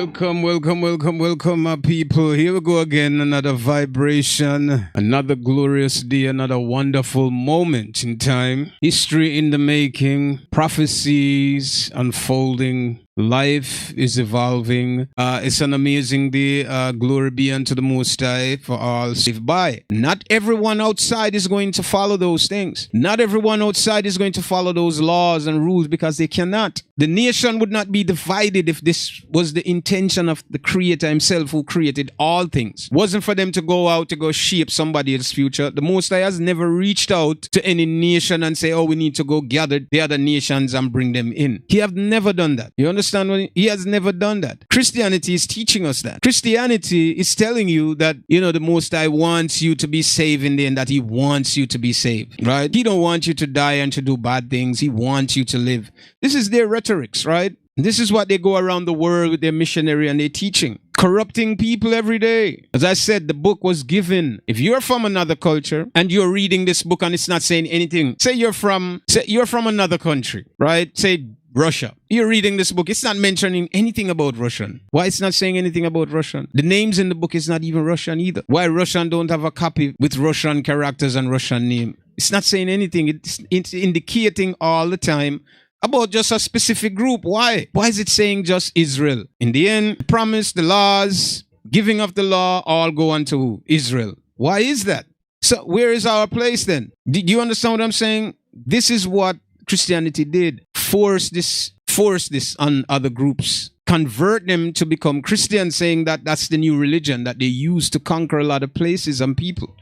Welcome, my people. Here we go again. Another vibration, another glorious day, another wonderful moment in time. History in the making, prophecies unfolding. Life is evolving. It's an amazing day. Glory be unto the Most High for all saved by. Not everyone outside is going to follow those things. Not everyone outside is going to follow those laws and rules because they cannot. The nation would not be divided if this was the intention of the Creator himself who created all things. Wasn't for them to go out to go shape somebody else's future. The Most High has never reached out to any nation and say, oh, we need to go gather the other nations and bring them in. He have never done that. You understand? He has never done that. Christianity is teaching us that. Christianity is telling you that, the Most High wants you to be saved in the end, that he wants you to be saved, right? He don't want you to die and to do bad things. He wants you to live. This is their rhetorics, right? This is what they go around the world with their missionary and their teaching. Corrupting people every day. As I said, the book was given. If you're from another culture and you're reading this book and it's not saying anything, say you're from another country, right? Say Russia. You're reading this book. It's not mentioning anything about Russian. Why it's not saying anything about Russian? The names in the book is not even Russian either. Why Russian don't have a copy with Russian characters and Russian name? It's not saying anything. It's indicating all the time about just a specific group. Why? Why is it saying just Israel? In the end, the promise, the laws, giving of the law, all go unto Israel. Why is that? So where is our place then? Do you understand what I'm saying? This is what Christianity did. Force this on other groups. Convert them to become Christians, saying that that's the new religion that they use to conquer a lot of places and people.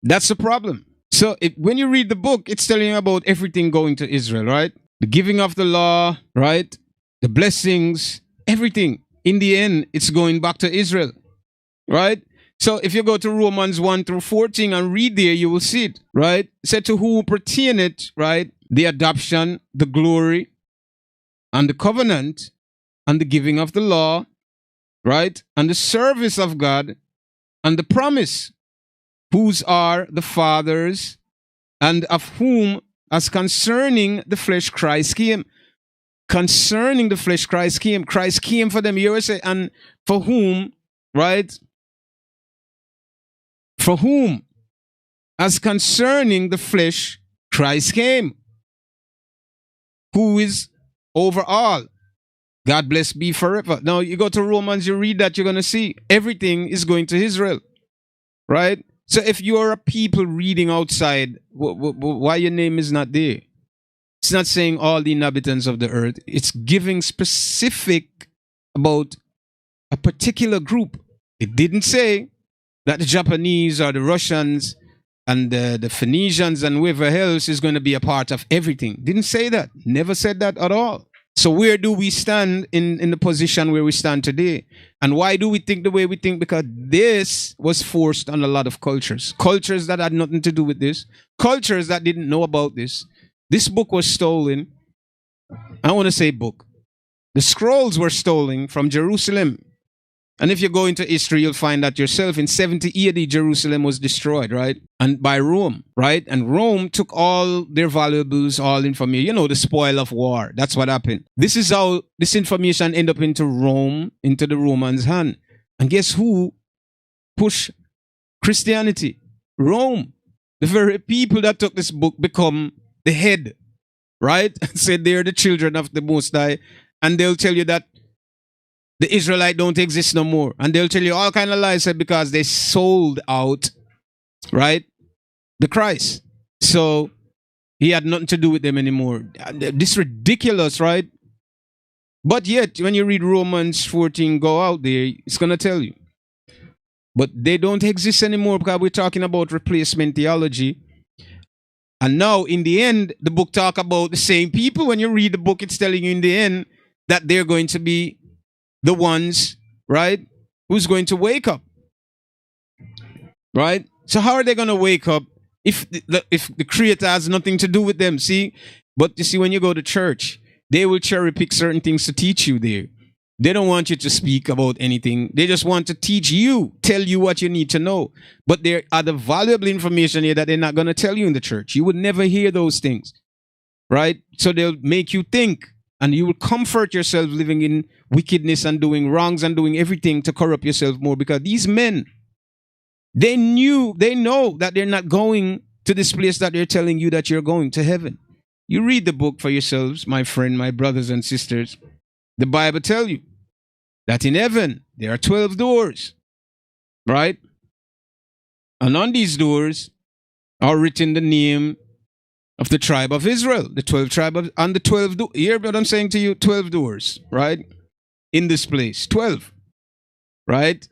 That's the problem. So when you read the book, it's telling you about everything going to Israel, right? The giving of the law, right? The blessings, everything. In the end, it's going back to Israel, right? So if you go to Romans 1 through 14 and read there, you will see it, right? It said to whom pertain it, right? The adoption, the glory, and the covenant, and the giving of the law, right? And the service of God, and the promise, whose are the fathers, and of whom, as concerning the flesh, Christ came. Concerning the flesh, Christ came. Christ came for them. You always say, and for whom, right? For whom, as concerning the flesh, Christ came, who is over all. God bless be forever. Now you go to Romans, you read that, you're going to see everything is going to Israel, right? So if you're a people reading outside, why your name is not there? It's not saying all the inhabitants of the earth. It's giving specific about a particular group. It didn't say that the Japanese or the Russians and the Phoenicians and whoever else is going to be a part of everything. Didn't say that. Never said that at all. So where do we stand in the position where we stand today? And why do we think the way we think? Because this was forced on a lot of cultures. Cultures that had nothing to do with this. Cultures that didn't know about this. This book was stolen. I want to say book. The scrolls were stolen from Jerusalem. And if you go into history, you'll find that yourself. In 70 AD, Jerusalem was destroyed, right? And by Rome, right? And Rome took all their valuables, all information, the spoil of war. That's what happened. This is how this information ended up into Rome, into the Romans' hand. And guess who pushed Christianity? Rome. The very people that took this book become the head, right? And said they're the children of the Most High. And they'll tell you that the Israelite don't exist no more. And they'll tell you all kind of lies because they sold out, right, the Christ. So he had nothing to do with them anymore. This is ridiculous, right? But yet, when you read Romans 14, go out there, it's going to tell you. But they don't exist anymore because we're talking about replacement theology. And now, in the end, the book talk about the same people. When you read the book, it's telling you in the end that they're going to be the ones, right, who's going to wake up, right? So how are they going to wake up if the Creator has nothing to do with them? See, but you see, when you go to church, they will cherry pick certain things to teach you there. They don't want you to speak about anything. They just want to teach you, tell you what you need to know. But there are the valuable information here that they're not going to tell you in the church. You would never hear those things, right? So they'll make you think And you will comfort yourself living in wickedness and doing wrongs and doing everything to corrupt yourself more, because these men, they know that they're not going to this place that they're telling you that you're going to heaven. You read the book for yourselves, my friend, my brothers and sisters. The Bible tells you that in heaven there are 12 doors, right? And on these doors are written the name of the tribe of Israel, the 12 tribes, and the 12 doors. Hear what I'm saying to you? 12 doors, right? In this place, 12, right?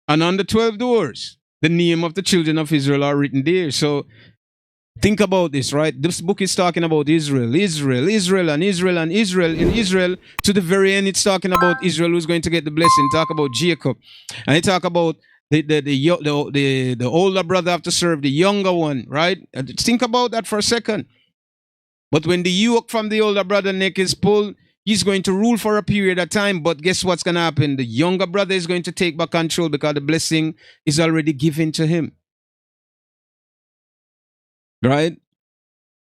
And on the 12 doors, the name of the children of Israel are written there. So think about this, right? This book is talking about Israel, Israel, Israel, and Israel, and Israel. In Israel, to the very end, it's talking about Israel who's going to get the blessing. Talk about Jacob, and it talk about the older brother have to serve the younger one, right? Think about that for a second. But when the yoke from the older brother neck is pulled, he's going to rule for a period of time. But guess what's going to happen? The younger brother is going to take back control because the blessing is already given to him. Right?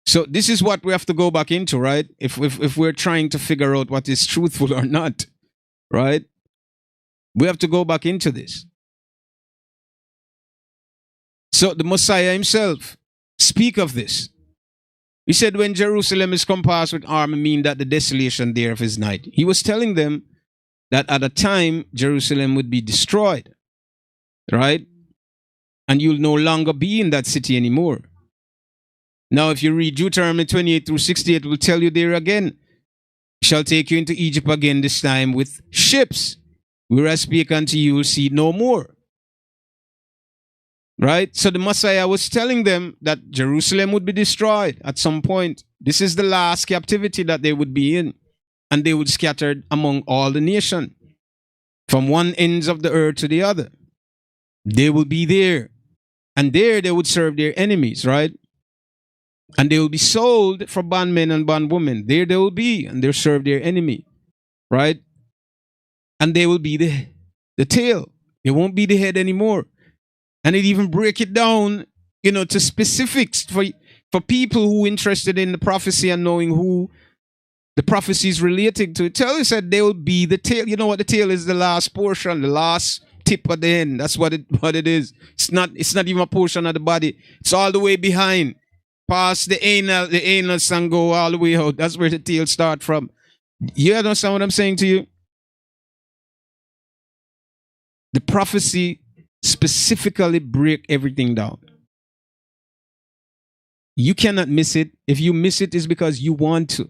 So this is what we have to go back into, right? If we're trying to figure out what is truthful or not, right? We have to go back into this. So the Messiah himself speak of this. He said, when Jerusalem is compassed with army, mean that the desolation thereof is night. He was telling them that at a time Jerusalem would be destroyed, right? And you'll no longer be in that city anymore. Now, if you read Deuteronomy 28 through 68, it will tell you there again, shall take you into Egypt again, this time with ships. Where I speak unto you, will see no more. Right? So the Messiah was telling them that Jerusalem would be destroyed at some point. This is the last captivity that they would be in. And they would scatter among all the nation, from one ends of the earth to the other. They will be there. And there they would serve their enemies, right? And they will be sold for bondmen and bondwomen. There they will be, and they'll serve their enemy, right? And they will be the tail. They won't be the head anymore. And it even break it down, to specifics for people who are interested in the prophecy and knowing who the prophecy is relating to. Tell us that they will be the tail. You know what the tail is? The last portion, the last tip at the end. That's what it is. It's not even a portion of the body. It's all the way behind. Past the anus and go all the way out. That's where the tail start from. You understand what I'm saying to you? The prophecy specifically break everything down. You cannot miss it. If you miss it, it's because you want to.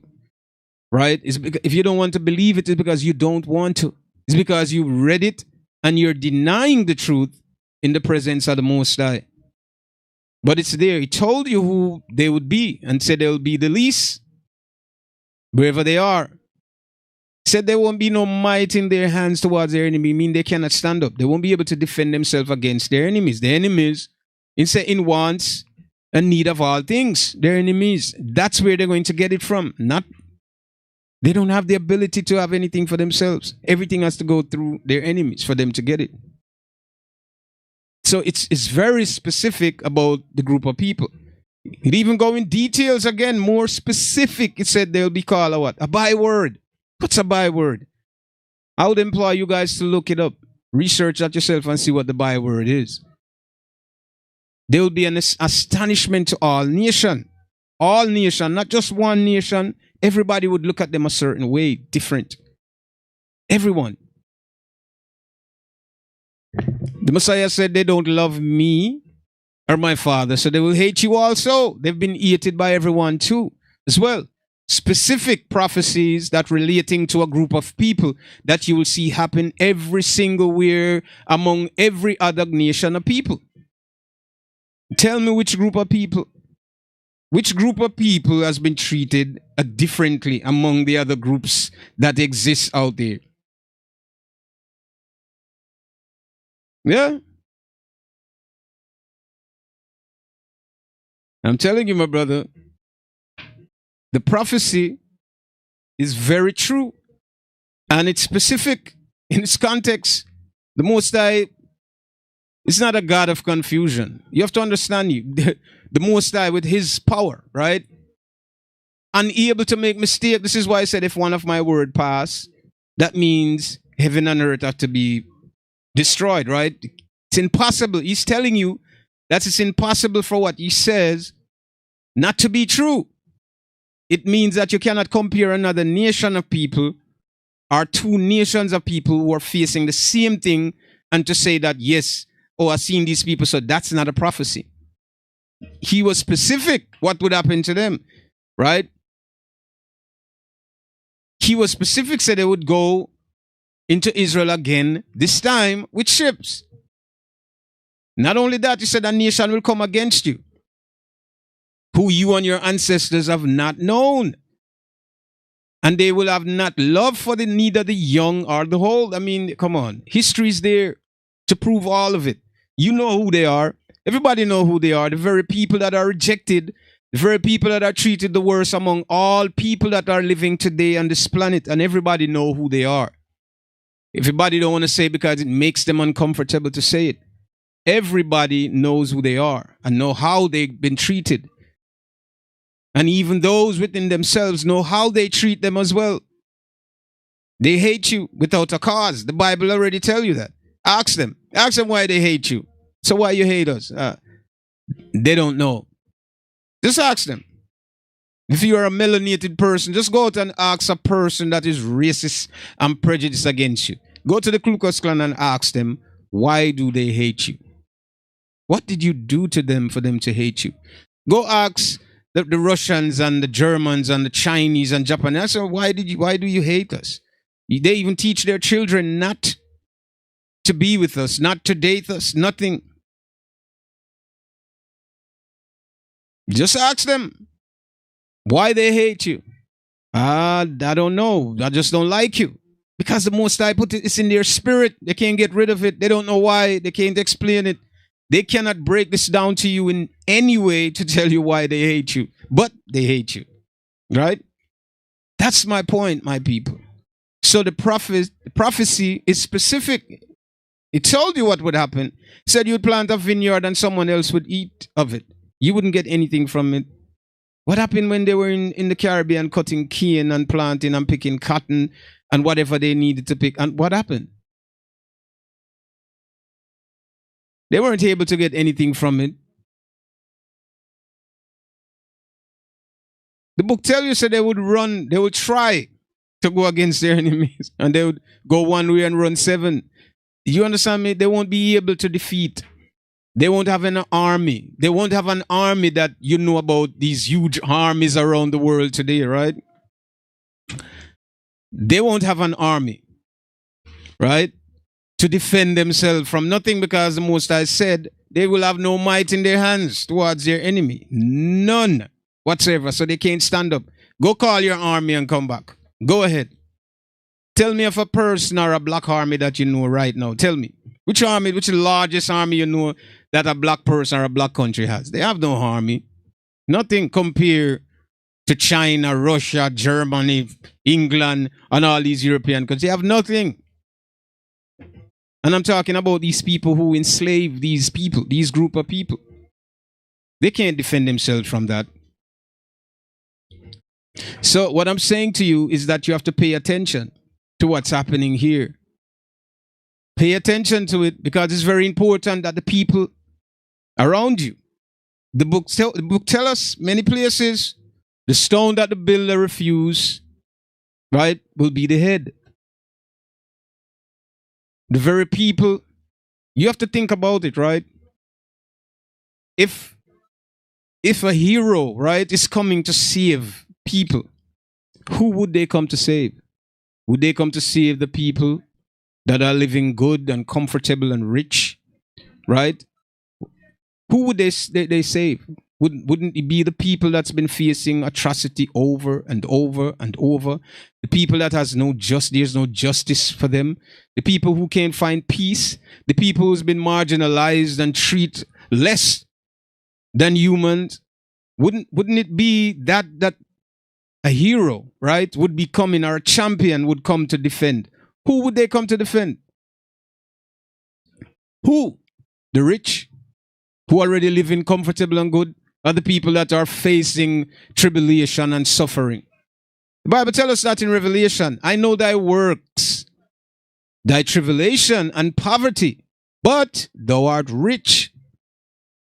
Right? If you don't want to believe it, it's because you don't want to. It's because you read it and you're denying the truth in the presence of the Most High. But it's there. He told you who they would be and said they will be the least wherever they are. Said there won't be no might in their hands towards their enemy, mean they cannot stand up. They won't be able to defend themselves against their enemies. Their enemies, in wants and need of all things. Their enemies. That's where they're going to get it from. They don't have the ability to have anything for themselves. Everything has to go through their enemies for them to get it. So it's very specific about the group of people. It even go in details again, more specific. It said they'll be called a what? A byword. What's a byword? I would implore you guys to look it up. Research that yourself and see what the byword is. There will be an astonishment to all nation. All nation, not just one nation. Everybody would look at them a certain way, different. Everyone. The Messiah said they don't love me or my Father, so they will hate you also. They've been hated by everyone too, as well. Specific prophecies that relating to a group of people that you will see happen every single where among every other nation of people. Tell me which group of people has been treated differently among the other groups that exist out there. Yeah. I'm telling you, my brother, the prophecy is very true and it's specific in its context. The Most High is not a God of confusion. You have to understand the Most High with his power, right? unable to make mistake. This is why I said if one of my word pass, that means heaven and earth have to be destroyed, right? It's impossible. He's telling you that it's impossible for what he says not to be true. It means that you cannot compare another nation of people or two nations of people who are facing the same thing and to say that, yes, oh, I've seen these people, so that's not a prophecy. He was specific what would happen to them, right? He was specific, said they would go into Israel again, this time with ships. Not only that, he said a nation will come against you, who you and your ancestors have not known. And they will have not love for neither the young or the old. I mean, come on. History is there to prove all of it. You know who they are. Everybody know who they are. The very people that are rejected, the very people that are treated the worst among all people that are living today on this planet. And everybody know who they are. Everybody don't want to say it because it makes them uncomfortable to say it. Everybody knows who they are and know how they've been treated. And even those within themselves know how they treat them as well. They hate you without a cause. The Bible already tell you that. Ask them. Ask them why they hate you. So why you hate us? They don't know. Just ask them. If you are a melanated person, just go out and ask a person that is racist and prejudiced against you. Go to the Ku Klux Klan and ask them, why do they hate you? What did you do to them for them to hate you? Go ask the Russians and the Germans and the Chinese and Japanese. So why do you hate us? They even teach their children not to be with us, not to date us, nothing. Just ask them why they hate you. I don't know. I just don't like you. Because the Most High put it's in their spirit. They can't get rid of it. They don't know why. They can't explain it. They cannot break this down to you in any way to tell you why they hate you. But they hate you. Right? That's my point, my people. So the prophecy is specific. It told you what would happen. It said you'd plant a vineyard and someone else would eat of it. You wouldn't get anything from it. What happened when they were in the Caribbean cutting cane and planting and picking cotton and whatever they needed to pick? And what happened? They weren't able to get anything from it. The book tells you so they would run, they would try to go against their enemies. And they would go one way and run seven. You understand me? They won't be able to defeat. They won't have an army. They won't have an army that you know about these huge armies around the world today, right? They won't have an army, right? To defend themselves from nothing because the Most High said they will have no might in their hands towards their enemy. None whatsoever. So they can't stand up. Go call your army and come back. Go ahead. Tell me of a person or a black army that you know right now. Tell me. Which army, which is the largest army you know that a black person or a black country has? They have no army. Nothing compared to China, Russia, Germany, England, and all these European countries. They have nothing. And I'm talking about these people who enslave these people, these group of people. They can't defend themselves from that. So what I'm saying to you is that you have to pay attention to what's happening here. Pay attention to it because it's very important that the people around you, the book tell us many places, the stone that the builder refused, right, will be the head. The very people, you have to think about it, right? If a hero, right, is coming to save people, who would they come to save? Would they come to save the people that are living good and comfortable and rich, right? Who would they save? Wouldn't it be the people that's been facing atrocity over and over and over? The people that has there's no justice for them. The people who can't find peace. The people who's been marginalized and treat less than humans. Wouldn't it be that a hero, right, would be coming, or a champion would come to defend? Who would they come to defend? Who? The rich, who already live in comfortable and good? are the people that are facing tribulation and suffering. The Bible tells us that in Revelation. I know thy works, thy tribulation and poverty, but thou art rich.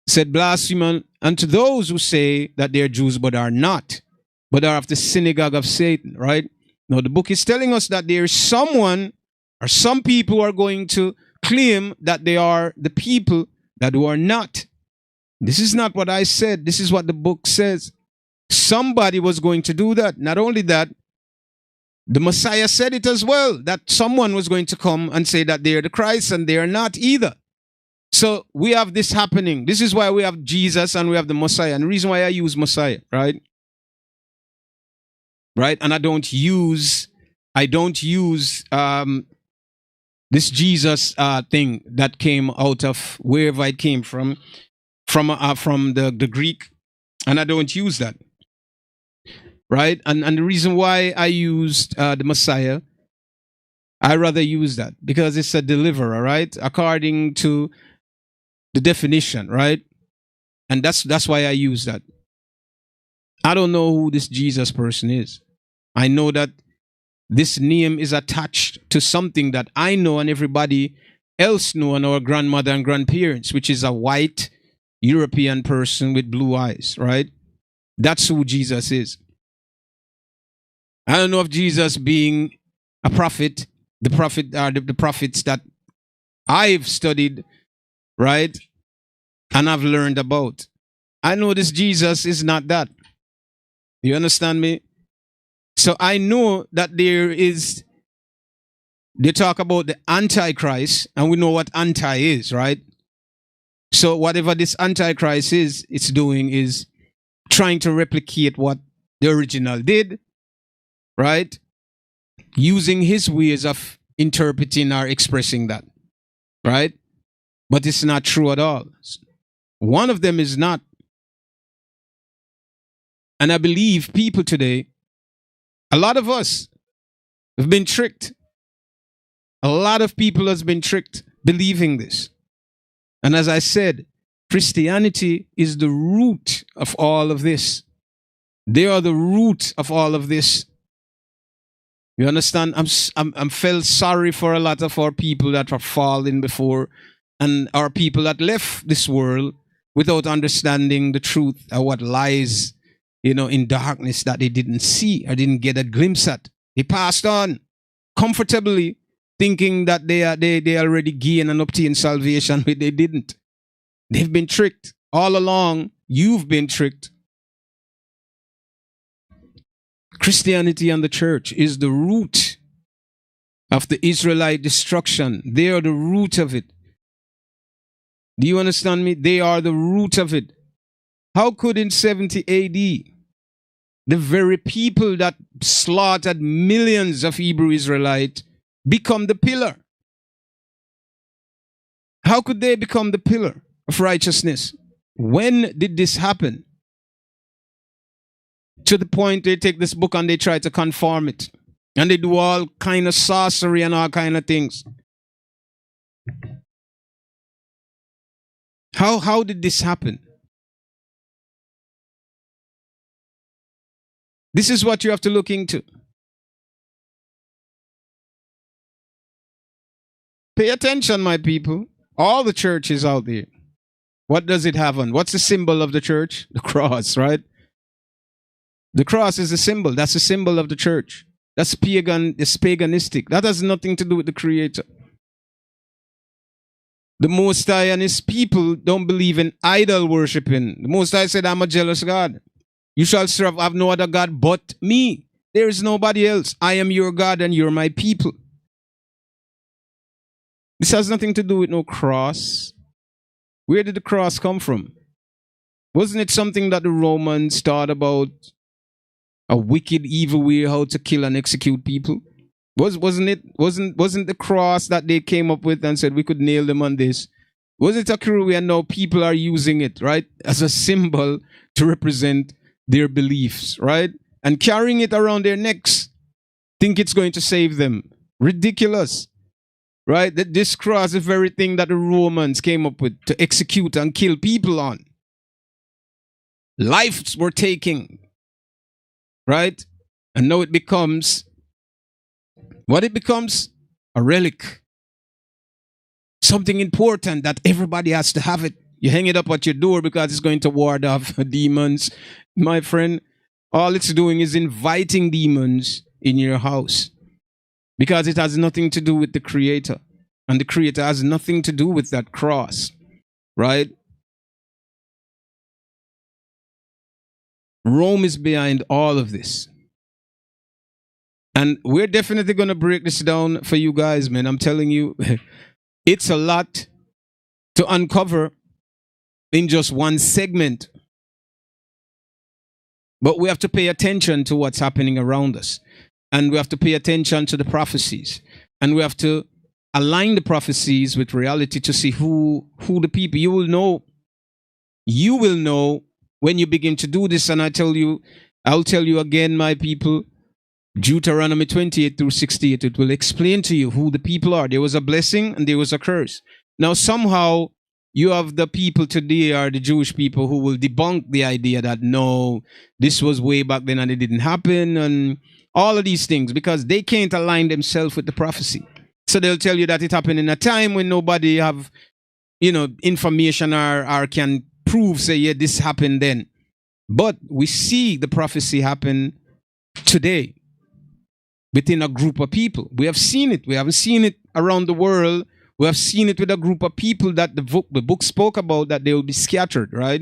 Said blasphemy unto those who say that they are Jews but are not, but are of the synagogue of Satan, right? Now the book is telling us that there is someone or some people who are going to claim that they are the people that who are not. This is not what I said. This is what the book says. Somebody was going to do that. Not only that, the Messiah said it as well, that someone was going to come and say that they are the Christ and they are not either. So we have this happening. This is why we have Jesus and we have the Messiah. And the reason why I use Messiah, right? Right? And I don't use this Jesus thing that came out of wherever it came from the Greek. And I don't use that. Right? And the reason why I used the Messiah, I rather use that because it's a deliverer, right? According to the definition, right? And that's why I use that. I don't know who this Jesus person is. I know that this name is attached to something that I know and everybody else know, and our grandmother and grandparents, which is a white European person with blue eyes, right? That's who Jesus is. I don't know if Jesus being a prophet, the prophets that I've studied, right, and I've learned about. I know this Jesus is not that. You understand me? So I know that they talk about the Antichrist, and we know what anti is, right? So whatever this Antichrist is, it's doing is trying to replicate what the original did, right? Using his ways of interpreting or expressing that, right? But it's not true at all. One of them is not. And I believe people today, a lot of us have been tricked. A lot of people has been tricked believing this. And as I said, Christianity is the root of all of this. They are the root of all of this. You understand? I'm felt sorry for a lot of our people that are falling before, and our people that left this world without understanding the truth of what lies, in darkness that they didn't see or didn't get a glimpse at. They passed on comfortably, thinking that they already gained and obtained salvation, but they didn't. They've been tricked all along. You've been tricked. Christianity and the church is the root of the Israelite destruction. They are the root of it. Do you understand me? They are the root of it. How could in 70 AD, the very people that slaughtered millions of Hebrew Israelites become the pillar? How could they become the pillar of righteousness? When did this happen? To the point they take this book and they try to conform it. And they do all kind of sorcery and all kind of things. How did this happen? This is what you have to look into. Pay attention, my people. All the churches out there. What does it have on? What's the symbol of the church? The cross, right? The cross is a symbol. That's a symbol of the church. That's pagan. It's paganistic. That has nothing to do with the Creator. The Most High and his people don't believe in idol worshiping. The Most High said, I'm a jealous God. You shall have no other God but me. There is nobody else. I am your God and you're my people. This has nothing to do with no cross. Where did the cross come from? Wasn't it something that the Romans thought about? A wicked, evil way how to kill and execute people? Wasn't the cross that they came up with and said we could nail them on this? Was it a cruel way? And now people are using it, right, as a symbol to represent their beliefs, right? And carrying it around their necks, think it's going to save them. Ridiculous, right? That this cross is the very thing that the Romans came up with to execute and kill people on. Lives were taken, right? And now it becomes what it becomes, a relic, something important that everybody has to have it. You hang it up at your door because it's going to ward off demons. My friend, all it's doing is inviting demons in your house because it has nothing to do with the Creator. And the Creator has nothing to do with that cross, right? Rome is behind all of this. And we're definitely going to break this down for you guys, man. I'm telling you, it's a lot to uncover in just one segment. But we have to pay attention to what's happening around us. And we have to pay attention to the prophecies. And we have to align the prophecies with reality to see who the people. You will know when you begin to do this. And I'll tell you again, my people, Deuteronomy 28 through 68, it will explain to you who the people are. There was a blessing and there was a curse. Now, somehow, you have the people today are the Jewish people who will debunk the idea that no, this was way back then and it didn't happen and all of these things because they can't align themselves with the prophecy. So they'll tell you that it happened in a time when nobody have, information or can prove, say, yeah, this happened then. But we see the prophecy happen today within a group of people. We have seen it. We haven't seen it around the world. We have seen it with a group of people that the book spoke about, that they will be scattered, right?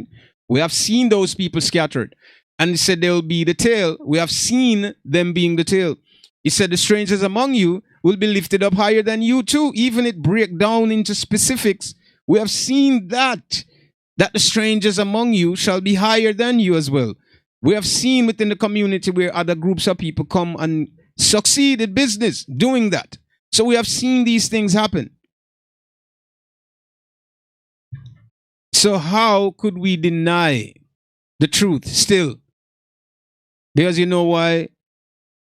We have seen those people scattered. And he said they will be the tail. We have seen them being the tail. He said the strangers among you will be lifted up higher than you too. Even it break down into specifics. We have seen that the strangers among you shall be higher than you as well. We have seen within the community where other groups of people come and succeed in business doing that. So we have seen these things happen. So how could we deny the truth still? Because you know why?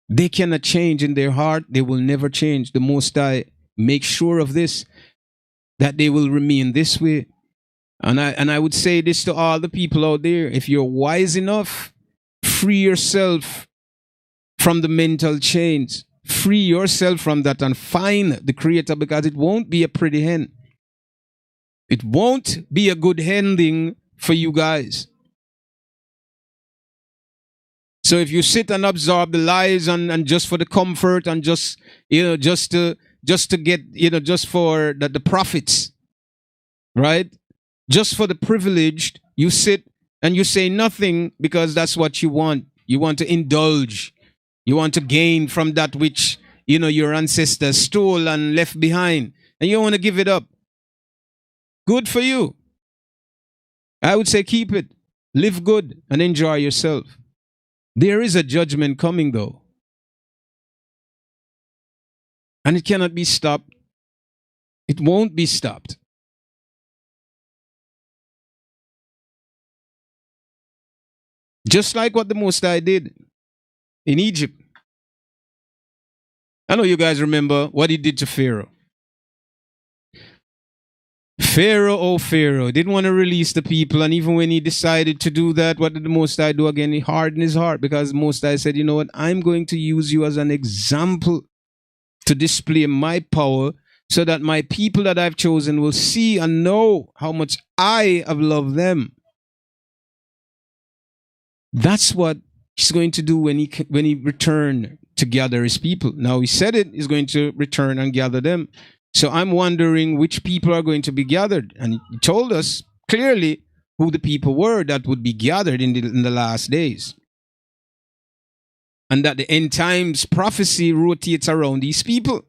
They cannot change in their heart. They will never change. The Most High make sure of this, that they will remain this way. And I would say this to all the people out there. If you're wise enough, free yourself from the mental chains. Free yourself from that and find the Creator, because it won't be a pretty hen. It won't be a good ending for you guys. So if you sit and absorb the lies and just for the comfort and just to get just for the profits, right? Just for the privileged, you sit and you say nothing because that's what you want. You want to indulge. You want to gain from that which your ancestors stole and left behind, and you want to give it up. Good for you. I would say keep it. Live good and enjoy yourself. There is a judgment coming though. And it cannot be stopped. It won't be stopped. Just like what the Most High did in Egypt. I know you guys remember what he did to Pharaoh. Pharaoh didn't want to release the people, and even when he decided to do that, what did the Most High do again? He hardened his heart, because the Most High said, you know what, I'm going to use you as an example to display my power, so that my people that I've chosen will see and know how much I have loved them. That's what he's going to do when he returned to gather his people. Now he said it, he's going to return and gather them. So I'm wondering which people are going to be gathered. And he told us clearly who the people were that would be gathered in the last days. And that the end times prophecy rotates around these people.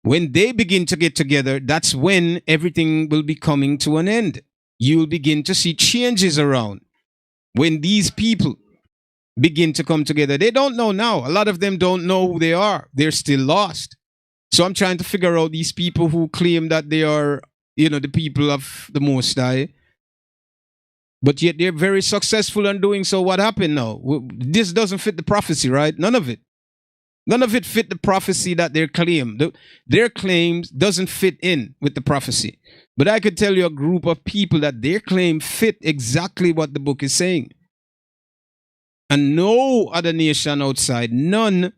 When they begin to get together, that's when everything will be coming to an end. You'll begin to see changes around. When these people begin to come together, they don't know now. A lot of them don't know who they are. They're still lost. So I'm trying to figure out these people who claim that they are, the people of the Most High, but yet they're very successful in doing so. What happened now? This doesn't fit the prophecy, right? None of it. None of it fit the prophecy that they claim. Their claims doesn't fit in with the prophecy. But I could tell you a group of people that their claim fit exactly what the book is saying. And no other nation outside, none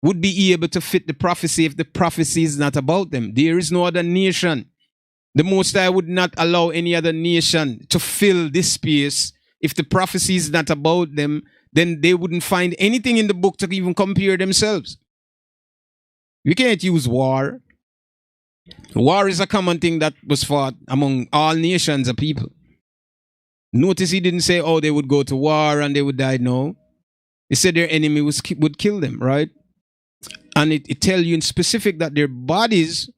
would be able to fit the prophecy if the prophecy is not about them. There is no other nation. The Most High would not allow any other nation to fill this space. If the prophecy is not about them, then they wouldn't find anything in the book to even compare themselves. We can't use war. War is a common thing that was fought among all nations of people. Notice he didn't say, oh, they would go to war and they would die. No. He said their enemy would kill them, right? And it tells you in specific that their bodies,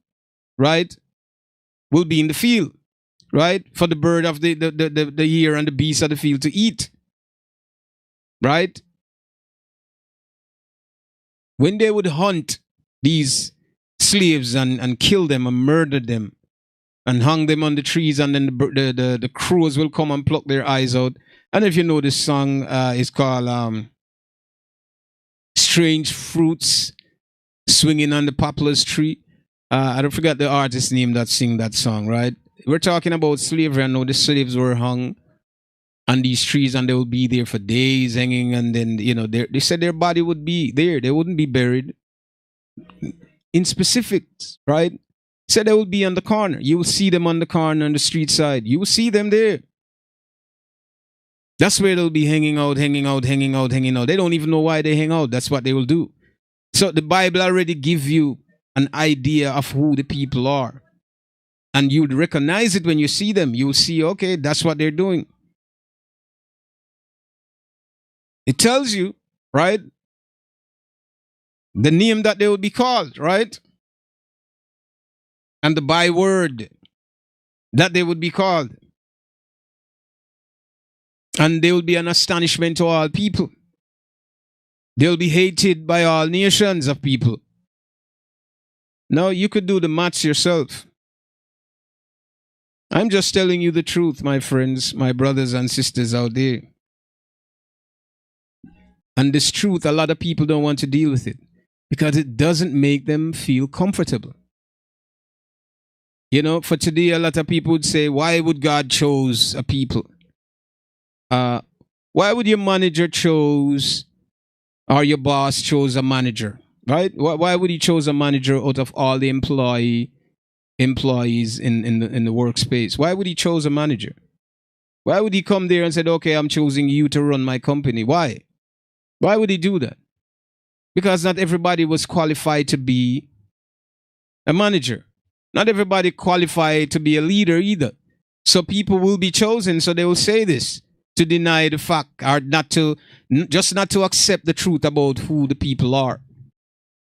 right, will be in the field, right, for the bird of the year and the beast of the field to eat, right? When they would hunt these slaves and kill them and murder them and hang them on the trees, and then the crows will come and pluck their eyes out. And if you know this song, is called Strange Fruits Swinging on the Poplar's Tree. I don't forget the artist's name that sing that song, right? We're talking about slavery. I know the slaves were hung on these trees and they will be there for days hanging, and then, you know, they said their body would be there. They wouldn't be buried. In specifics, right? Said they will be on the corner. You will see them on the corner on the street side. You will see them there. That's where they'll be hanging out, hanging out, hanging out, hanging out. They don't even know why they hang out. That's what they will do. So the Bible already gives you an idea of who the people are. And you'd recognize it when you see them. You'll see, okay, that's what they're doing. It tells you, right, the name that they will be called, right? And the byword that they would be called. And they will be an astonishment to all people. They'll be hated by all nations of people. Now, you could do the maths yourself. I'm just telling you the truth, my friends, my brothers and sisters out there. And this truth, a lot of people don't want to deal with it because it doesn't make them feel comfortable. You know, for today, a lot of people would say, why would God choose a people? Why would your manager choose, or your boss chose a manager, right? Why would he choose a manager out of all the employees in the workspace? Why would he choose a manager? Why would he come there and said, okay, I'm choosing you to run my company? Why? Why would he do that? Because not everybody was qualified to be a manager. Not everybody qualified to be a leader either. So people will be chosen, so they will say this to deny the fact, or not to accept the truth about who the people are.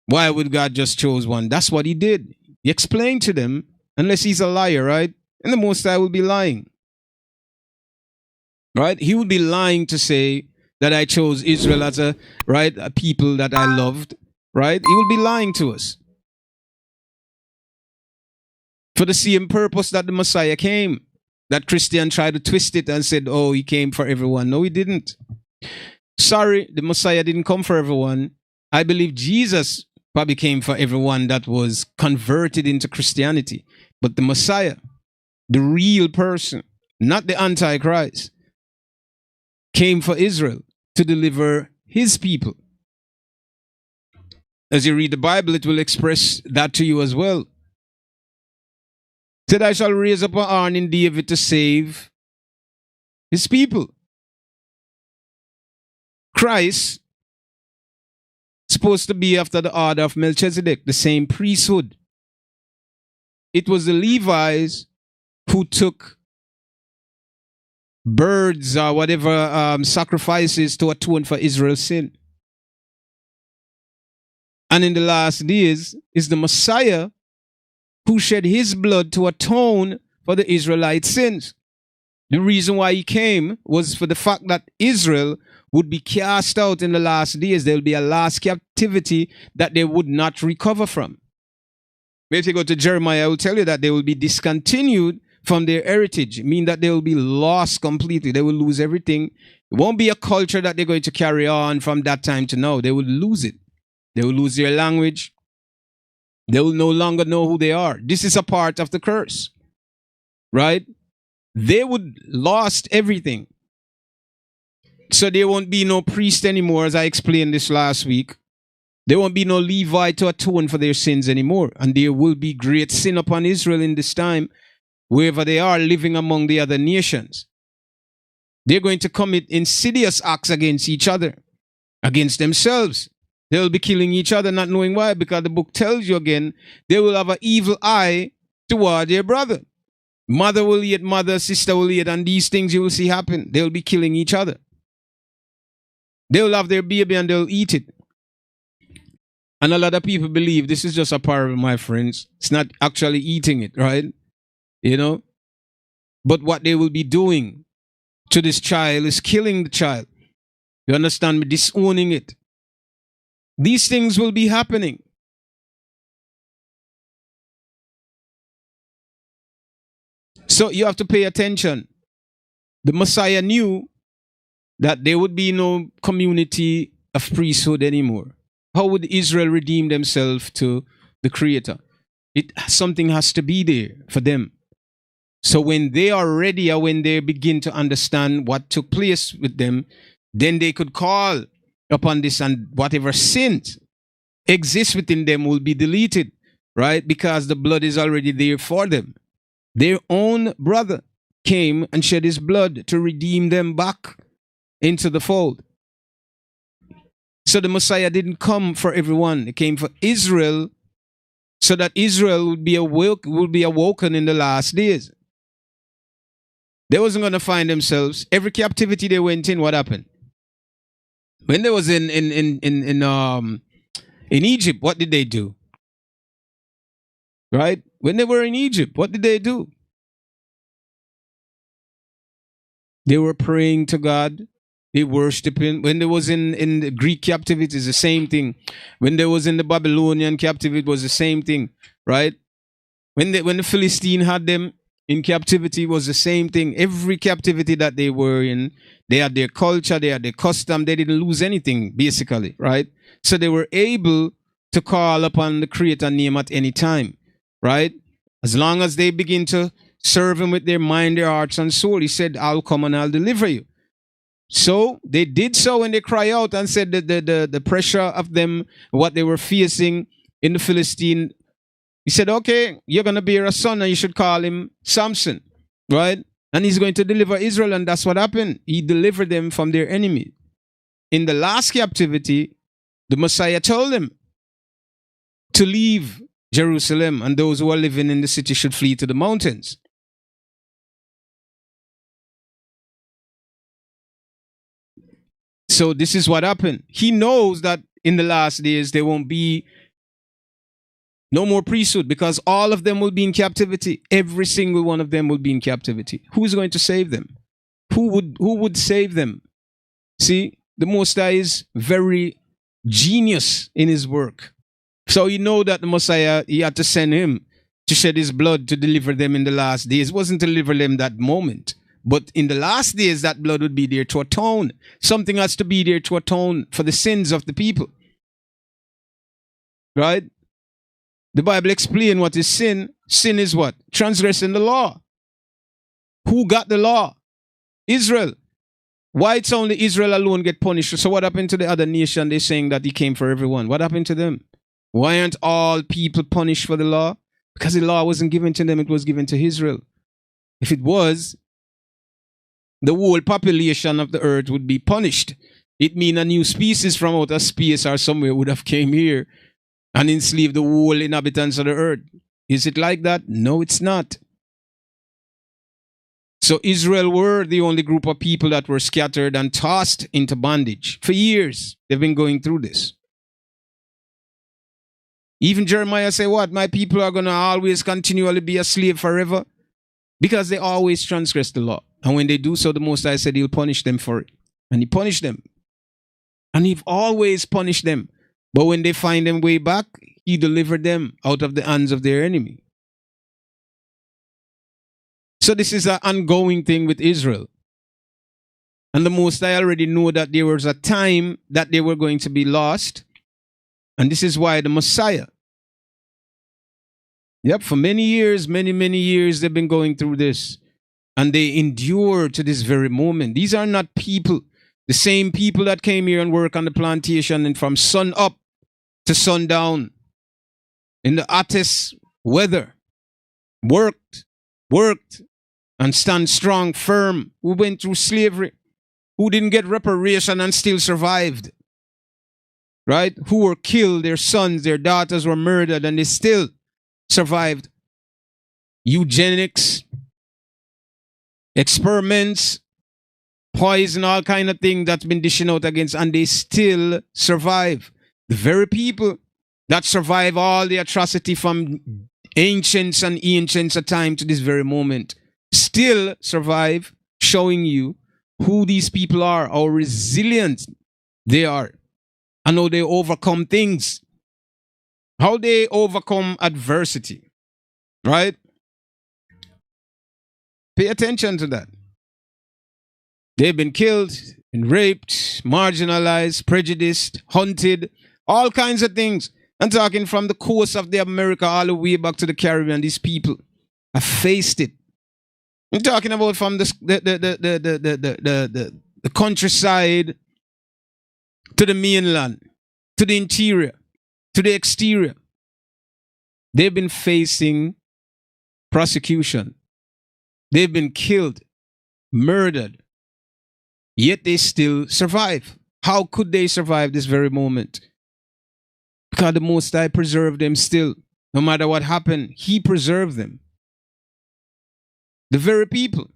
Why would God just choose one? That's what he did. He explained to them, unless he's a liar, right? And the Most High will be lying. Right? He would be lying to say that I chose Israel as a people that I loved. Right? He will be lying to us. For the same purpose that the Messiah came. That Christian tried to twist it and said, oh, he came for everyone. No, he didn't. Sorry, the Messiah didn't come for everyone. I believe Jesus probably came for everyone that was converted into Christianity. But the Messiah, the real person, not the Antichrist, came for Israel to deliver his people. As you read the Bible, it will express that to you as well. Said, I shall raise up an arm in David to save his people. Christ supposed to be after the order of Melchizedek, the same priesthood. It was the Levites who took birds or whatever sacrifices to atone for Israel's sin. And in the last days is the Messiah who shed his blood to atone for the Israelite sins. The reason why he came was for the fact that Israel would be cast out in the last days. There will be a last captivity that they would not recover from. If you go to Jeremiah, I will tell you that they will be discontinued from their heritage, meaning that they will be lost completely. They will lose everything. It won't be a culture that they're going to carry on from that time to now. They will lose it. They will lose their language. They will no longer know who they are. This is a part of the curse, right? They would lost everything. So there won't be no priest anymore, as I explained this last week. There won't be no Levi to atone for their sins anymore. And there will be great sin upon Israel in this time, wherever they are living among the other nations. They're going to commit insidious acts against each other, against themselves. They'll be killing each other, not knowing why, because the book tells you again, they will have an evil eye toward their brother. Mother will hate mother, sister will hate, and these things you will see happen. They'll be killing each other. They'll have their baby and they'll eat it. And a lot of people believe this is just a parable, my friends. It's not actually eating it, right? You know? But what they will be doing to this child is killing the child. You understand me? Disowning it. These things will be happening. So you have to pay attention. The Messiah knew that there would be no community of priesthood anymore. How would Israel redeem themselves to the Creator? Something has to be there for them. So when they are ready, or when they begin to understand what took place with them, then they could call upon this, and whatever sins exist within them will be deleted, right? Because the blood is already there for them. Their own brother came and shed his blood to redeem them back into the fold. So the Messiah didn't come for everyone. It came for Israel, so that Israel would be awoken in the last days. They wasn't going to find themselves. Every captivity they went in, what happened? When they was in Egypt, what did they do? Right? When they were in Egypt, what did they do? They were praying to God. They worshiped Him. When they was in the Greek captivity, it's the same thing. When they was in the Babylonian captivity, it was the same thing, right? When the Philistine had them in captivity, it was the same thing. Every captivity that they were in, they had their culture, they had their custom. They didn't lose anything, basically, right? So they were able to call upon the Creator name at any time, right? As long as they begin to serve Him with their mind, their hearts, and soul, He said, I'll come and I'll deliver you. So they did so when they cry out and said that the pressure of them, what they were facing in the Philistine, He said, okay, you're going to bear a son and you should call him Samson, right? And he's going to deliver Israel, and that's what happened. He delivered them from their enemy. In the last captivity, the Messiah told them to leave Jerusalem, and those who are living in the city should flee to the mountains. So this is what happened. He knows that in the last days there won't be no more priesthood, because all of them will be in captivity. Every single one of them will be in captivity. Who's going to save them? Who would save them? See, the Most High is very genius in His work. So you know that the Messiah, He had to send Him to shed His blood to deliver them in the last days. It wasn't to deliver them that moment. But in the last days, that blood would be there to atone. Something has to be there to atone for the sins of the people. Right? The Bible explains what is sin. Sin is what? Transgressing the law. Who got the law? Israel. Why it's only Israel alone get punished? So what happened to the other nation? They're saying that He came for everyone. What happened to them? Why aren't all people punished for the law? Because the law wasn't given to them. It was given to Israel. If it was, the whole population of the earth would be punished. It means a new species from outer space or somewhere would have came here and enslave the whole inhabitants of the earth. Is it like that? No, it's not. So Israel were the only group of people that were scattered and tossed into bondage. For years, they've been going through this. Even Jeremiah said, what? My people are going to always continually be a slave forever? Because they always transgress the law. And when they do so, the Most High said He'll punish them for it. And He punished them. And He've always punished them. But when they find them way back, He delivered them out of the hands of their enemy. So this is an ongoing thing with Israel. And the Most High already knew that there was a time that they were going to be lost. And this is why the Messiah, for many years, many years, they've been going through this. And they endure to this very moment. These are not people The same people that came here and work on the plantation and from sun up to sundown in the hottest weather, worked, and stand strong, firm, who went through slavery, who didn't get reparation and still survived, right? Who were killed, their sons, their daughters were murdered, and they still survived. Eugenics, experiments, poison, all kind of thing that's been dishing out against, and they still survive. The very people that survive all the atrocity from ancients and ancients of time to this very moment still survive, showing you who these people are, how resilient they are, and how they overcome things, how they overcome adversity, right? Pay attention to that. They've been killed, been raped, marginalized, prejudiced, hunted, all kinds of things. I'm talking from the coast of the America all the way back to the Caribbean. These people have faced it. I'm talking about from the countryside to the mainland, to the interior, to the exterior. They've been facing prosecution. They've been killed, murdered, yet they still survive. How could they survive this very moment? Because the Most High preserved them still. No matter what happened, He preserved them. The very people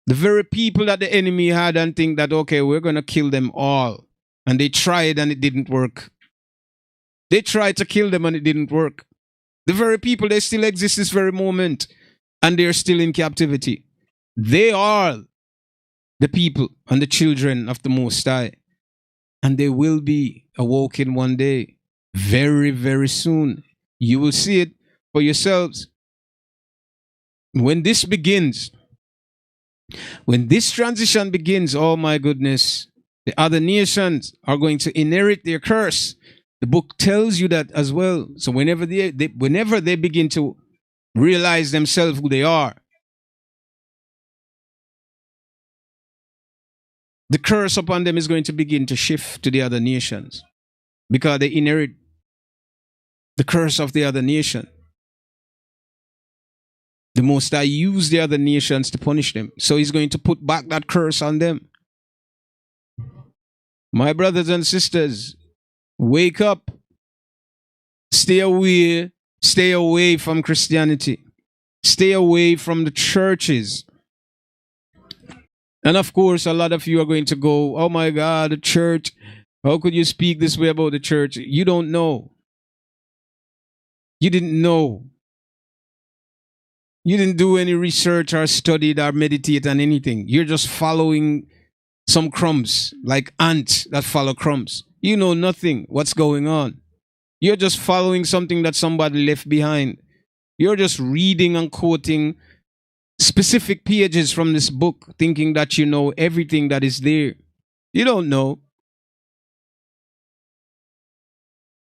that the enemy had and think that, okay, we're going to kill them all. And they tried and it didn't work. They tried to kill them and it didn't work. The very people, they still exist this very moment and they're still in captivity. They are the people and the children of the Most High. And they will be awoken one day, very, very soon. You will see it for yourselves. When this begins, when this transition begins, oh my goodness, the other nations are going to inherit their curse. The book tells you that as well. So whenever they begin to realize themselves who they are, the curse upon them is going to begin to shift to the other nations because they inherit the curse of the other nation. The Most High used the other nations to punish them. So He's going to put back that curse on them. My brothers and sisters, wake up. Stay away from Christianity. Stay away from the churches. And of course, a lot of you are going to go, oh my God, the church. How could you speak this way about the church? You don't know. You didn't know. You didn't do any research or studied or meditate on anything. You're just following some crumbs, like ants that follow crumbs. You know nothing what's going on. You're just following something that somebody left behind. You're just reading and quoting specific pages from this book, thinking that you know everything that is there. You don't know.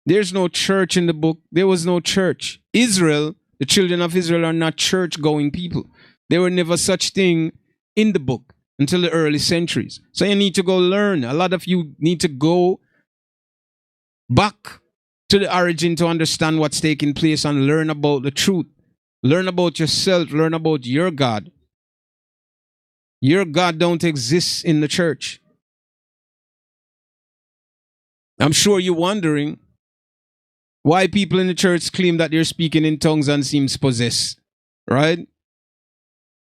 There's no church in the book. There was no church. Israel, the children of Israel, are not church-going people. There were never such thing in the book until the early centuries. So you need to go learn. A lot of you need to go back to the origin to understand what's taking place and learn about the truth. Learn about yourself. Learn about your God. Your God don't exist in the church. I'm sure you're wondering why people in the church claim that they're speaking in tongues and seems possessed, right?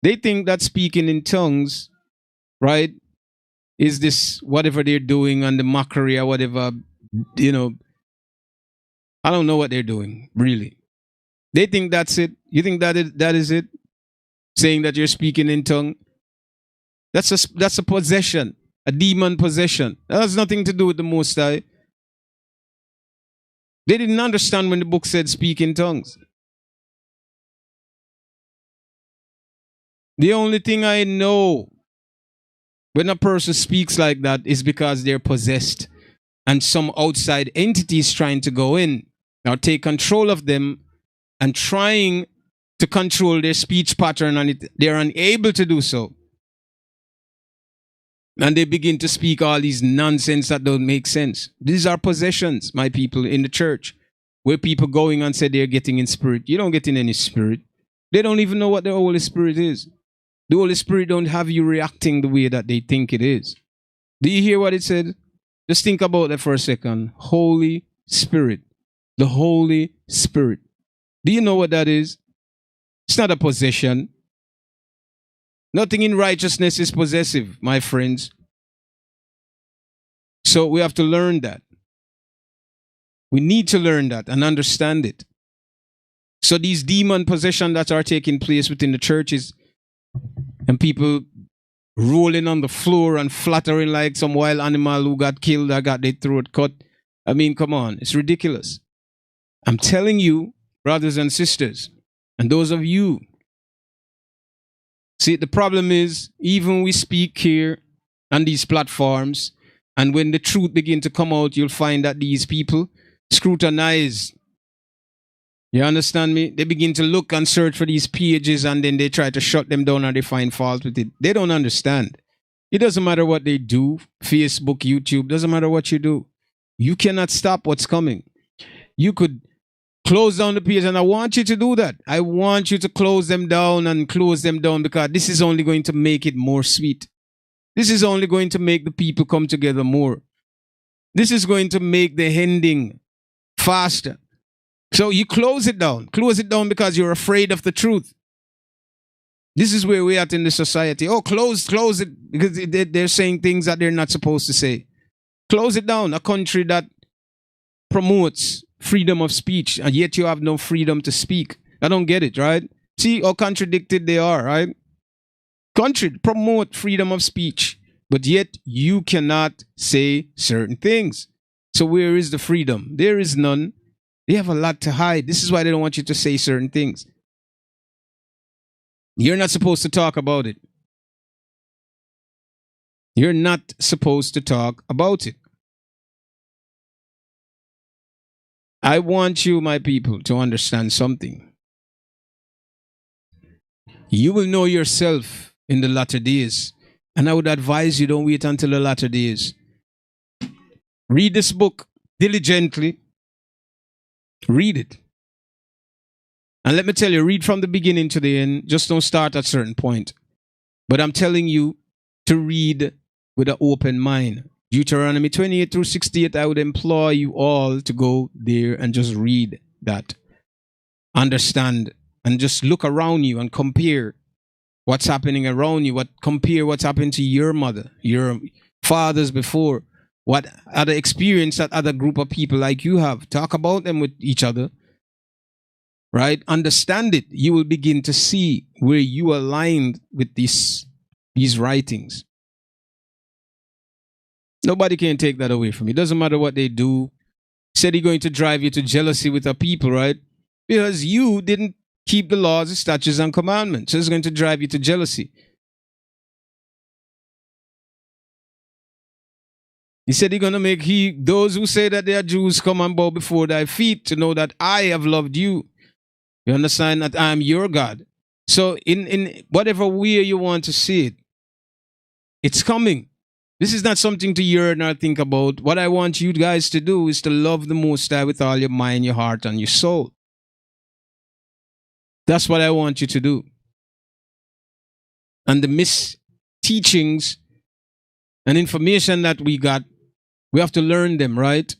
They think that speaking in tongues, right, is this whatever they're doing and the mockery or whatever, you know. I don't know what they're doing, really. They think that's it. You think that is it? Saying that you're speaking in tongue? That's a possession, a demon possession. That has nothing to do with the Most High. They didn't understand when the book said speak in tongues. The only thing I know when a person speaks like that is because they're possessed and some outside entity is trying to go in or take control of them and trying to control their speech pattern, and they're unable to do so. And they begin to speak all these nonsense that don't make sense. These are possessions, my people, in the church, where people going and say they're getting in spirit. You don't get in any spirit. They don't even know what the Holy Spirit is. The Holy Spirit don't have you reacting the way that they think it is. Do you hear what it said? Just think about that for a second. Holy Spirit. The Holy Spirit. Do you know what that is? It's not a possession. Nothing in righteousness is possessive, my friends. So we have to learn that. We need to learn that and understand it. So these demon possessions that are taking place within the churches and people rolling on the floor and fluttering like some wild animal who got killed or got their throat cut. I mean, come on, it's ridiculous. I'm telling you, brothers and sisters, and those of you. See, the problem is, even we speak here on these platforms, and when the truth begins to come out, you'll find that these people scrutinize. You understand me? They begin to look and search for these pages, and then they try to shut them down and they find fault with it. They don't understand. It doesn't matter what they do, Facebook, YouTube, doesn't matter what you do. You cannot stop what's coming. You could close down the page, and I want you to do that. I want you to close them down and close them down, because this is only going to make it more sweet. This is only going to make the people come together more. This is going to make the ending faster. So you close it down. Close it down because you're afraid of the truth. This is where we're at in the society. Oh, close it, because they're saying things that they're not supposed to say. Close it down. A country that promotes freedom of speech, and yet you have no freedom to speak. I don't get it, right? See how contradicted they are, right? Country promote freedom of speech, but yet you cannot say certain things. So where is the freedom? There is none. They have a lot to hide. This is why they don't want you to say certain things. You're not supposed to talk about it. You're not supposed to talk about it. I want you, my people, to understand something. You will know yourself in the latter days. And I would advise you, don't wait until the latter days. Read this book diligently. Read it. And let me tell you, read from the beginning to the end. Just don't start at a certain point. But I'm telling you to read with an open mind. Deuteronomy 28 through 68, I would implore you all to go there and just read that. Understand and just look around you and compare what's happening around you. Compare what's happened to your mother, your fathers before, what other experience that other group of people like you have. Talk about them with each other, right? Understand it. You will begin to see where you are aligned with these writings. Nobody can take that away from you. It doesn't matter what they do. Said he's going to drive you to jealousy with our people, right? Because you didn't keep the laws, the statutes, and commandments. So it's going to drive you to jealousy. He said he's going to make those who say that they are Jews come and bow before thy feet to know that I have loved you. You understand that I am your God. So in whatever way you want to see it, it's coming. This is not something to yearn or think about. What I want you guys to do is to love the Most High with all your mind, your heart, and your soul. That's what I want you to do. And the misteachings and information that we got, we have to learn them, right?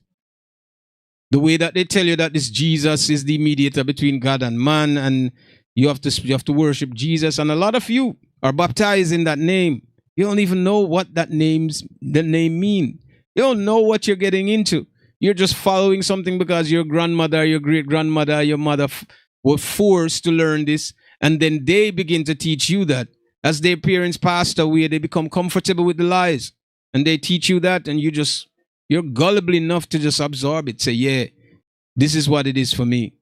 The way that they tell you that this Jesus is the mediator between God and man, and you have to worship Jesus, and a lot of you are baptized in that name. You don't even know what the name mean. You don't know what you're getting into. You're just following something because your grandmother, your great grandmother, your mother were forced to learn this, and then they begin to teach you that. As their parents passed away, they become comfortable with the lies, and they teach you that, and you're gullible enough to just absorb it. Say, yeah, this is what it is for me.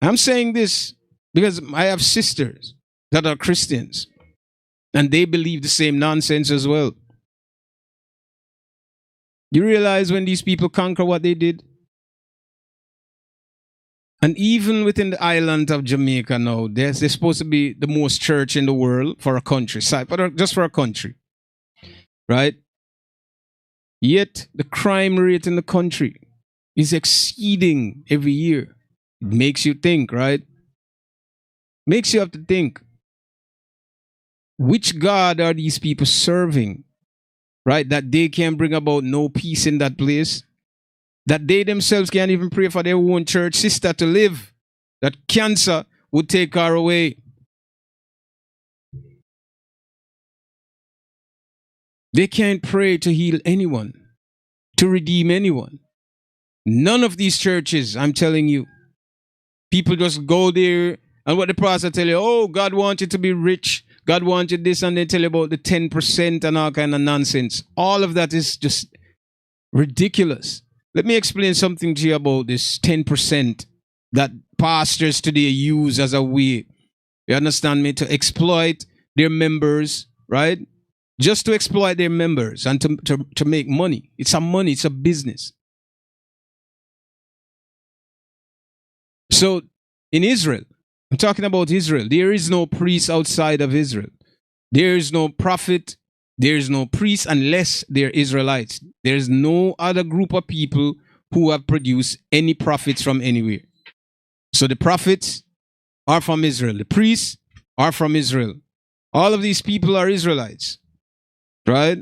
I'm saying this because I have sisters that are Christians, and they believe the same nonsense as well. You realize when these people conquer what they did? And even within the island of Jamaica now, there's supposed to be the most church in the world for a country, but just for a country, right? Yet the crime rate in the country is exceeding every year. It makes you think, right? Makes you have to think. Which God are these people serving, right? That they can bring about no peace in that place. That they themselves can't even pray for their own church sister to live. That cancer would take her away. They can't pray to heal anyone, to redeem anyone. None of these churches, I'm telling you. People just go there, and what the pastor tell you, oh, God wants you to be rich. God wants you this, and they tell you about the 10% and all kind of nonsense. All of that is just ridiculous. Let me explain something to you about this 10% that pastors today use as a way, you understand me, to exploit their members, right? Just to exploit their members and to make money. It's a business. So in Israel, I'm talking about Israel, there is no priest outside of Israel. There is no prophet. There is no priest unless they're Israelites. There is no other group of people who have produced any prophets from anywhere. So the prophets are from Israel. The priests are from Israel. All of these people are Israelites, right?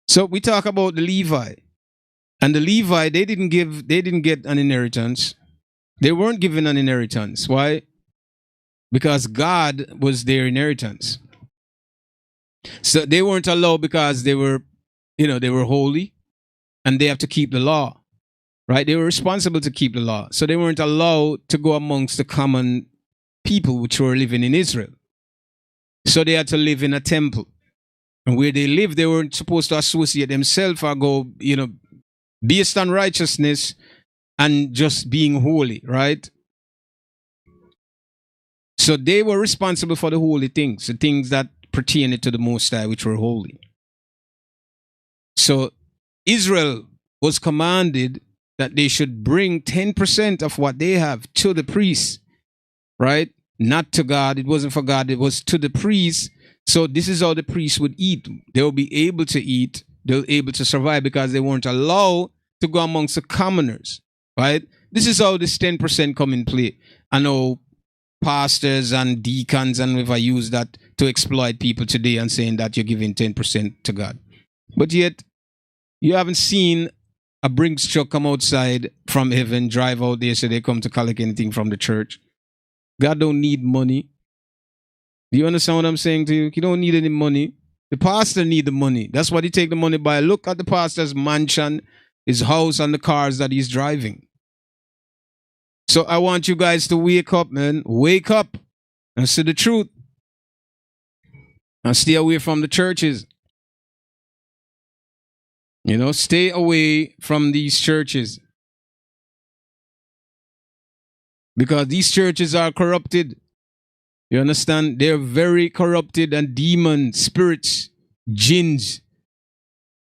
So we talk about the Levi. And the Levi, they didn't get an inheritance. They weren't given an inheritance. Why? Because God was their inheritance. So they weren't allowed because they were holy and they have to keep the law, right? They were responsible to keep the law. So they weren't allowed to go amongst the common people which were living in Israel. So they had to live in a temple. And where they lived, they weren't supposed to associate themselves or go, based on righteousness and just being holy, right? So they were responsible for the holy things, the things that pertained to the Most High, which were holy. So Israel was commanded that they should bring 10% of what they have to the priests, right? Not to God. It wasn't for God. It was to the priests. So this is how the priests would eat. They'll be able to eat. They'll be able to survive because they weren't allowed to go amongst the commoners, right? This is how this 10% come in play. I know pastors and deacons and if I use that to exploit people today and saying that you're giving 10% to God. But yet, you haven't seen a Brinks truck come outside from heaven, drive out there so they come to collect anything from the church. God don't need money. Do you understand what I'm saying to you? He don't need any money. The pastor need the money. That's what he take the money by. Look at the pastor's mansion, his house, and the cars that he's driving. So I want you guys to wake up, man. Wake up and see the truth. And stay away from the churches. Stay away from these churches. Because these churches are corrupted. You understand? They're very corrupted, and demons, spirits, jinns,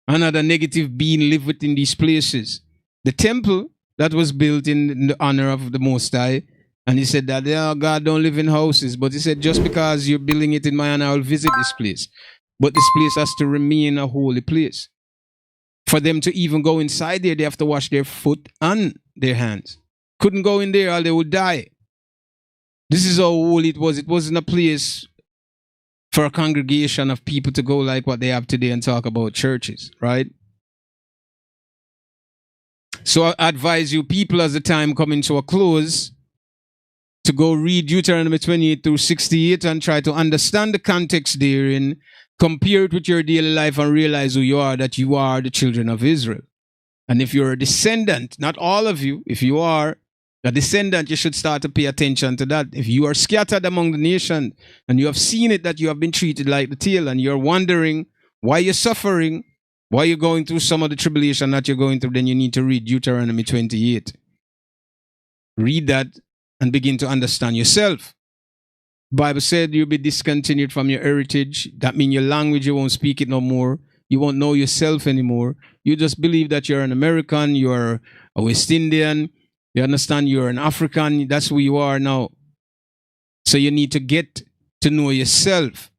and other negative beings live within these places. The temple that was built in the honor of the Most High, and he said that God don't live in houses, but he said just because you're building it in my honor, I'll visit this place. But this place has to remain a holy place. For them to even go inside there, they have to wash their foot and their hands. Couldn't go in there or they would die. This is how holy it was. It wasn't a place for a congregation of people to go like what they have today and talk about churches, right? So I advise you people as the time coming to a close to go read Deuteronomy 28 through 68 and try to understand the context therein, compare it with your daily life and realize who you are, that you are the children of Israel. And if you're a descendant, not all of you, if you are a descendant, you should start to pay attention to that. If you are scattered among the nation and you have seen it that you have been treated like the tail and you're wondering why you're suffering, why you're going through some of the tribulation that you're going through, then you need to read Deuteronomy 28. Read that and begin to understand yourself. The Bible said you'll be discontinued from your heritage. That means your language, you won't speak it no more. You won't know yourself anymore. You just believe that you're an American, you're a West Indian, You understand? You're an African. That's who you are now. So you need to get to know yourself.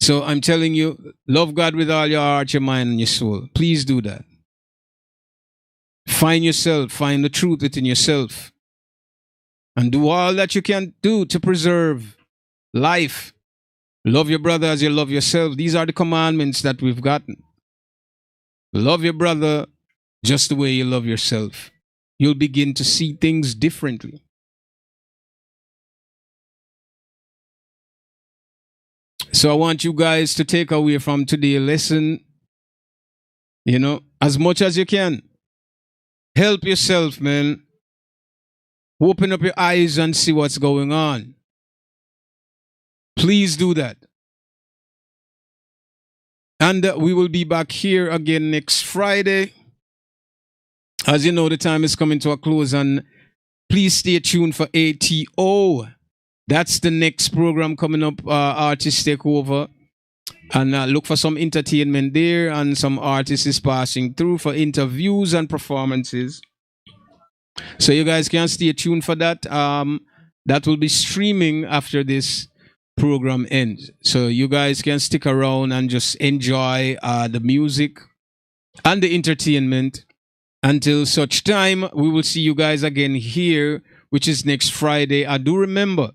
So I'm telling you, love God with all your heart, your mind, and your soul. Please do that. Find yourself, find the truth within yourself, and do all that you can do to preserve life. Love your brother as you love yourself. These are the commandments that we've gotten. Love your brother just the way you love yourself. You'll begin to see things differently. So I want you guys to take away from today's lesson, as much as you can. Help yourself, man. Open up your eyes and see what's going on. Please do that. And we will be back here again next Friday. As you know, the time is coming to a close, and please stay tuned for ATO. That's the next program coming up, Artists Take Over. And look for some entertainment there, and some artists is passing through for interviews and performances. So you guys can stay tuned for that. That will be streaming after this program ends. So you guys can stick around and just enjoy the music and the entertainment. Until such time, we will see you guys again here, which is next Friday. I do remember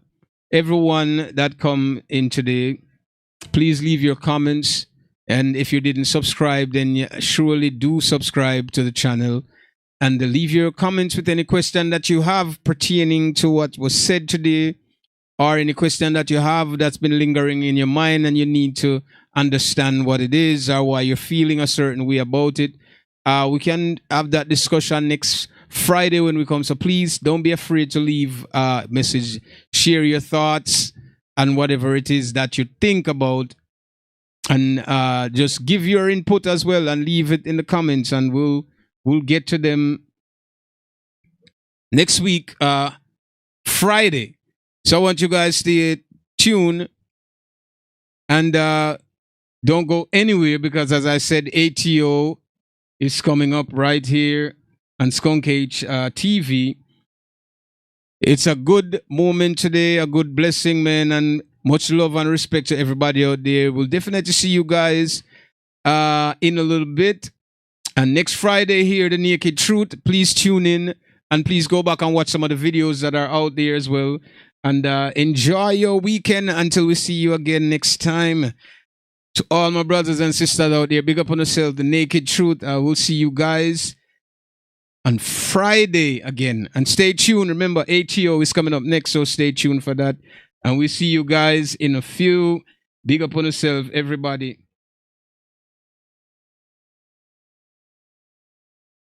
everyone that come in today, please leave your comments. And if you didn't subscribe, then surely do subscribe to the channel. And leave your comments with any question that you have pertaining to what was said today, or any question that you have that's been lingering in your mind and you need to understand what it is or why you're feeling a certain way about it. We can have that discussion next Friday when we come. So please don't be afraid to leave a message. Share your thoughts and whatever it is that you think about. And just give your input as well and leave it in the comments, and we'll get to them next week, Friday. So I want you guys to stay tuned and don't go anywhere, because as I said, ATO is coming up right here on Skunk H TV. It's a good moment today, a good blessing, man, and much love and respect to everybody out there. We'll definitely see you guys in a little bit. And next Friday here, The Naked Truth. Please tune in, and please go back and watch some of the videos that are out there as well. And enjoy your weekend until we see you again next time. To all my brothers and sisters out there, big up on yourself, The Naked Truth. We'll see you guys on Friday again. And stay tuned. Remember, ATO is coming up next, so stay tuned for that. And we'll see you guys in a few. Big up on yourself, everybody.